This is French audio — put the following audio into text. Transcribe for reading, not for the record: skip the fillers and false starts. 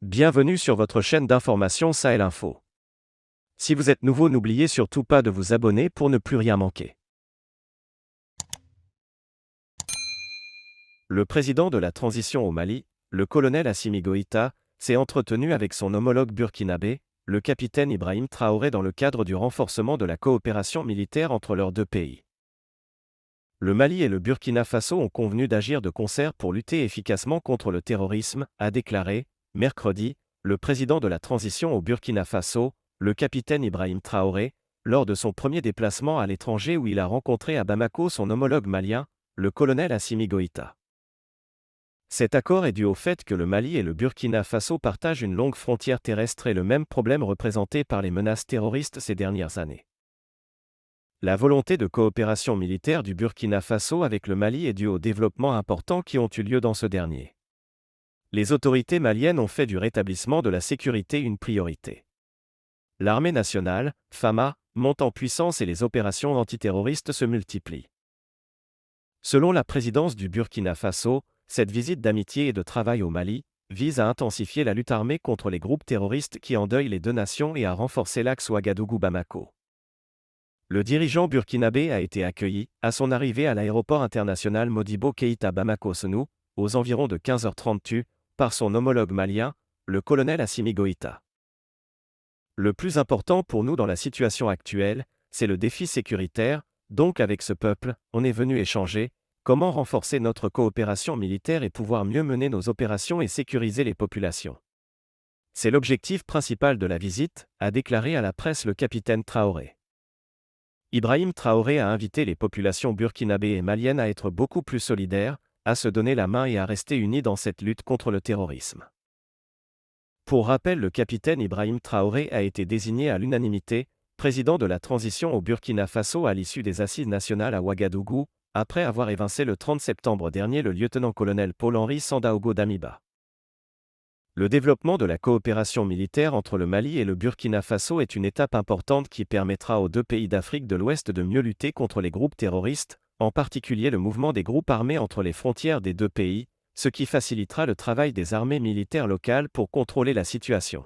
Bienvenue sur votre chaîne d'information Sahel Info. Si vous êtes nouveau, n'oubliez surtout pas de vous abonner pour ne plus rien manquer. Le président de la transition au Mali, le colonel Assimi Goïta, s'est entretenu avec son homologue burkinabé, le capitaine Ibrahim Traoré, dans le cadre du renforcement de la coopération militaire entre leurs deux pays. Le Mali et le Burkina Faso ont convenu d'agir de concert pour lutter efficacement contre le terrorisme, a déclaré, mercredi, le président de la transition au Burkina Faso, le capitaine Ibrahim Traoré, lors de son premier déplacement à l'étranger où il a rencontré à Bamako son homologue malien, le colonel Assimi Goïta. Cet accord est dû au fait que le Mali et le Burkina Faso partagent une longue frontière terrestre et le même problème représenté par les menaces terroristes ces dernières années. La volonté de coopération militaire du Burkina Faso avec le Mali est due aux développements importants qui ont eu lieu dans ce dernier. Les autorités maliennes ont fait du rétablissement de la sécurité une priorité. L'armée nationale, FAMA, monte en puissance et les opérations antiterroristes se multiplient. Selon la présidence du Burkina Faso, cette visite d'amitié et de travail au Mali vise à intensifier la lutte armée contre les groupes terroristes qui endeuillent les deux nations et à renforcer l'axe Ouagadougou-Bamako. Le dirigeant burkinabé a été accueilli, à son arrivée à l'aéroport international Modibo Keïta Bamako-Senou, aux environs de 15h30 par son homologue malien, le colonel Assimi Goïta. Le plus important pour nous dans la situation actuelle, c'est le défi sécuritaire, donc avec ce peuple, on est venu échanger, comment renforcer notre coopération militaire et pouvoir mieux mener nos opérations et sécuriser les populations. C'est l'objectif principal de la visite, a déclaré à la presse le capitaine Traoré. Ibrahim Traoré a invité les populations burkinabées et maliennes à être beaucoup plus solidaires, à se donner la main et à rester unis dans cette lutte contre le terrorisme. Pour rappel, le capitaine Ibrahim Traoré a été désigné à l'unanimité président de la transition au Burkina Faso à l'issue des assises nationales à Ouagadougou, après avoir évincé le 30 septembre dernier le lieutenant-colonel Paul-Henri Sandaogo Damiba. Le développement de la coopération militaire entre le Mali et le Burkina Faso est une étape importante qui permettra aux deux pays d'Afrique de l'Ouest de mieux lutter contre les groupes terroristes, en particulier le mouvement des groupes armés entre les frontières des deux pays, ce qui facilitera le travail des armées militaires locales pour contrôler la situation.